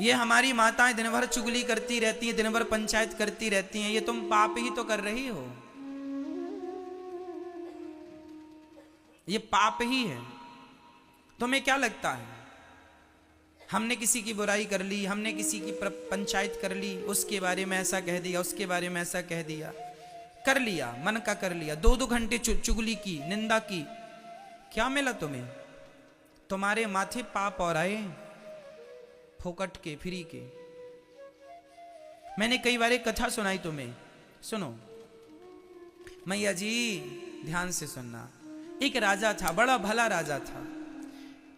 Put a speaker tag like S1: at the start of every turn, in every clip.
S1: ये हमारी माताएं दिन भर चुगली करती रहती हैं, दिन भर पंचायत करती रहती हैं, ये तुम पाप ही तो कर रही हो, ये पाप ही है। तुम्हें क्या लगता है, हमने किसी की बुराई कर ली, हमने किसी की पंचायत कर ली, उसके बारे में ऐसा कह दिया, उसके बारे में ऐसा कह दिया, कर लिया, मन का कर लिया, 2-2 घंटे चुगली की, निंदा की, क्या मिला तुम्हें? तुम्हारे माथे पाप और आए, फोकट के, फ्री के। मैंने कई बार एक कथा सुनाई तुम्हें, सुनो मैया जी, ध्यान से सुनना। एक राजा था, बड़ा भला राजा था।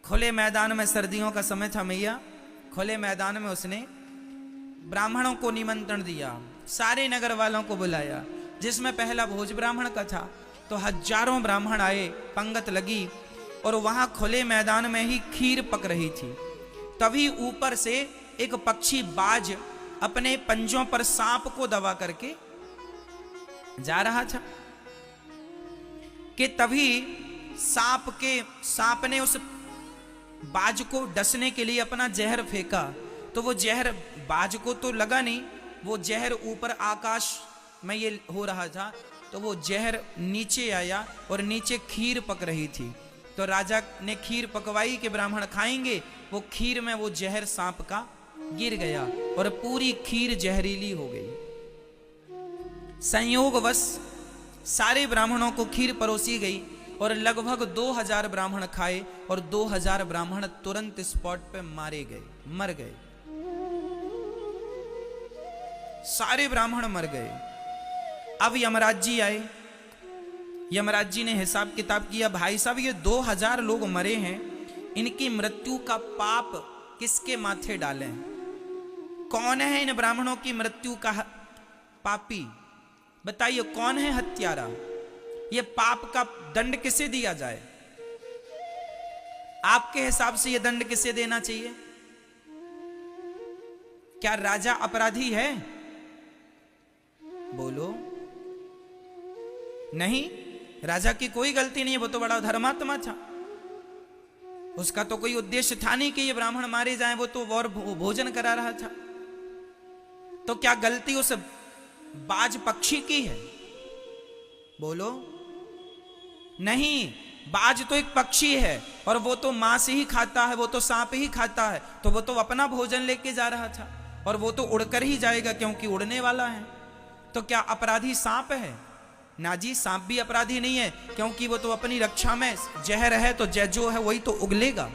S1: खुले मैदान में, सर्दियों का समय था मैया, खुले मैदान में उसने ब्राह्मणों को निमंत्रण दिया, सारे नगर वालों को बुलाया, जिसमें पहला भोज ब्राह्मण का था। तो हजारों ब्राह्मण आए, पंगत लगी, और वहां खुले मैदान में ही खीर पक रही थी। तभी ऊपर से एक पक्षी बाज अपने पंजों पर सांप को दबा करके जा रहा था कि तभी सांप ने उस बाज को डसने के लिए अपना जहर फेंका। तो वो जहर बाज को तो लगा नहीं, वो जहर ऊपर आकाश में ये हो रहा था, तो वो जहर नीचे आया और नीचे खीर पक रही थी। तो राजा ने खीर पकवाई कि ब्राह्मण खाएंगे, वो खीर में वो जहर सांप का गिर गया और पूरी खीर जहरीली हो गई। संयोगवश सारे ब्राह्मणों को खीर परोसी गई और लगभग 2000 ब्राह्मण खाए और 2000 ब्राह्मण तुरंत स्पॉट पे मारे गए, मर गए, सारे ब्राह्मण मर गए। अब यमराज जी आए, यमराज जी ने हिसाब किताब किया, भाई साहब ये 2000 लोग मरे हैं, इनकी मृत्यु का पाप किसके माथे डालें? कौन है इन ब्राह्मणों की मृत्यु का पापी? बताइए कौन है हत्यारा? ये पाप का दंड किसे दिया जाए? आपके हिसाब से ये दंड किसे देना चाहिए? क्या राजा अपराधी है? बोलो। नहीं, राजा की कोई गलती नहीं है, वो तो बड़ा धर्मात्मा था, उसका तो कोई उद्देश्य था नहीं कि ये ब्राह्मण मारे जाएं, वो तो और भोजन करा रहा था। तो क्या गलती उस बाज पक्षी की है? बोलो। नहीं, बाज तो एक पक्षी है और वो तो मांस ही खाता है, वो तो सांप ही खाता है, तो वो तो अपना भोजन लेके जा रहा था और वो तो उड़कर ही जाएगा क्योंकि उड़ने वाला है। तो क्या अपराधी सांप है? ना जी, सांप भी अपराधी नहीं है, क्योंकि वो तो अपनी रक्षा में जहर है, तो जो है वही तो उगलेगा।